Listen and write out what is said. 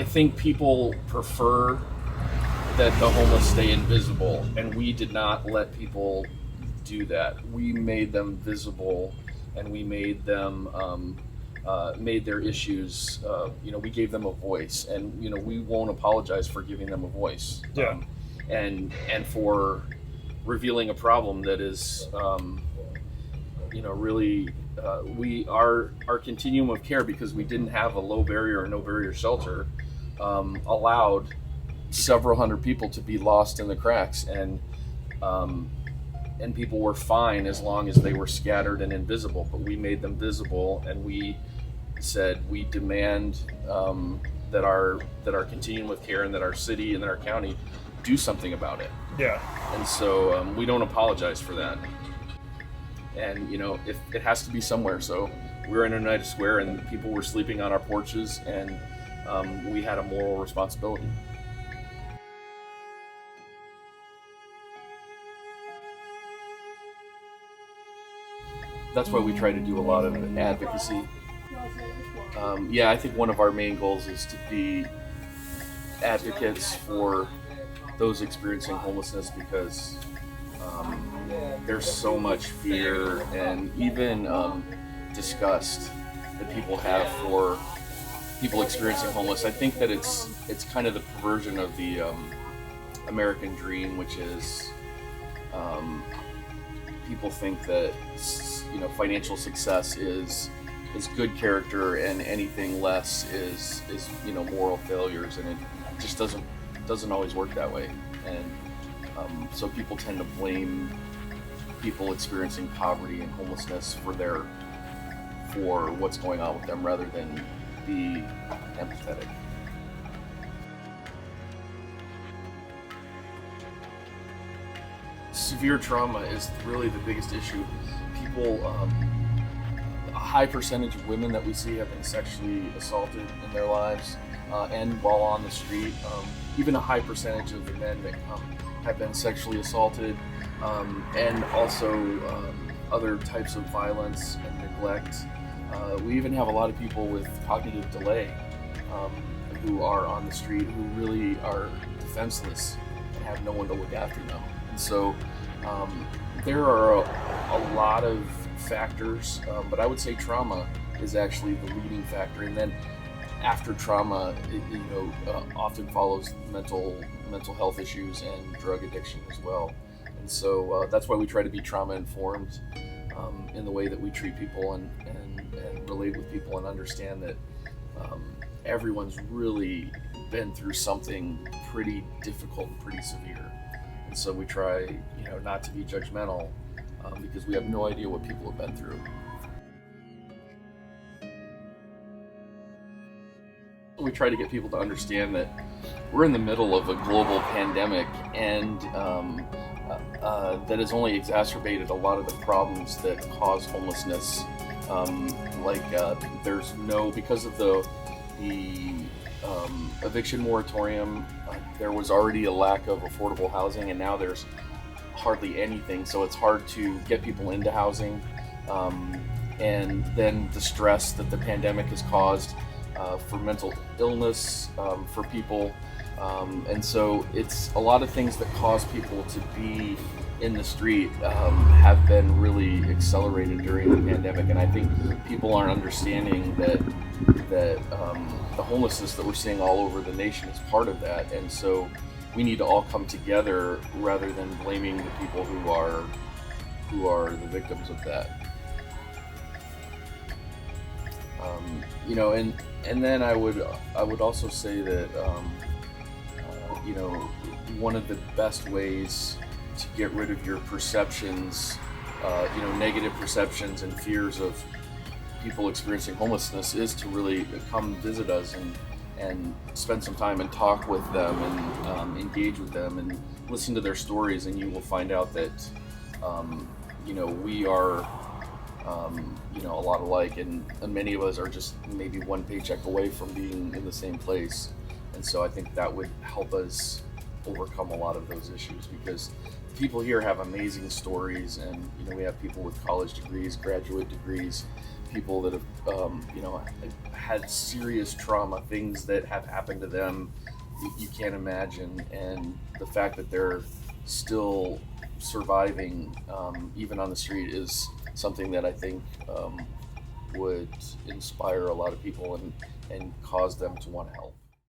I think people prefer that the homeless stay invisible, and we did not let people do that. We made them visible, and we made them made their issues. We gave them a voice, and we won't apologize for giving them a voice. Yeah. And for revealing a problem that is, really, we our continuum of care, because we didn't have a low barrier or no barrier shelter, allowed several hundred people to be lost in the cracks, and people were fine as long as they were scattered and invisible. But we made them visible, and we said we demand that our continuum of care, and that our city and that our county do something about it. Yeah. And so we don't apologize for that. And if it has to be somewhere, so we're in United Square, and people were sleeping on our porches, and we had a moral responsibility. That's why we try to do a lot of advocacy. I think one of our main goals is to be advocates for those experiencing homelessness, because there's so much fear and even disgust that people have for people experiencing homeless. I think that it's kind of the perversion of the American dream, which is people think that financial success is good character, and anything less is moral failures, and it just doesn't always work that way. And so people tend to blame people experiencing poverty and homelessness for what's going on with them, rather than be empathetic. Severe trauma is really the biggest issue. People, a high percentage of women that we see have been sexually assaulted in their lives, and while on the street. Even a high percentage of the men that come have been sexually assaulted, and also other types of violence and neglect. We even have a lot of people with cognitive delay who are on the street, who really are defenseless and have no one to look after them. And so there are a lot of factors, but I would say trauma is actually the leading factor. And then after trauma, often follows mental health issues and drug addiction as well. And so that's why we try to be trauma informed in the way that we treat people, and relate with people, and understand that everyone's really been through something pretty difficult and pretty severe. And so we try, not to be judgmental, because we have no idea what people have been through. We try to get people to understand that we're in the middle of a global pandemic, and that has only exacerbated a lot of the problems that cause homelessness. Because of the eviction moratorium, there was already a lack of affordable housing, and now there's hardly anything. So it's hard to get people into housing, and then the stress that the pandemic has caused for mental illness for people. And so it's a lot of things that cause people to be in the street have been really accelerated during the pandemic. And I think people aren't understanding that the homelessness that we're seeing all over the nation is part of that. And so we need to all come together, rather than blaming the people who are the victims of that. And then I would also say that one of the best ways to get rid of your perceptions, negative perceptions and fears of people experiencing homelessness, is to really come visit us and spend some time and talk with them, and engage with them and listen to their stories. And you will find out that we are a lot alike, and many of us are just maybe one paycheck away from being in the same place. And so I think that would help us overcome a lot of those issues, because people here have amazing stories, and we have people with college degrees, graduate degrees, people that have, had serious trauma, things that have happened to them you can't imagine, and the fact that they're still surviving, even on the street, is something that I think would inspire a lot of people and cause them to want to help.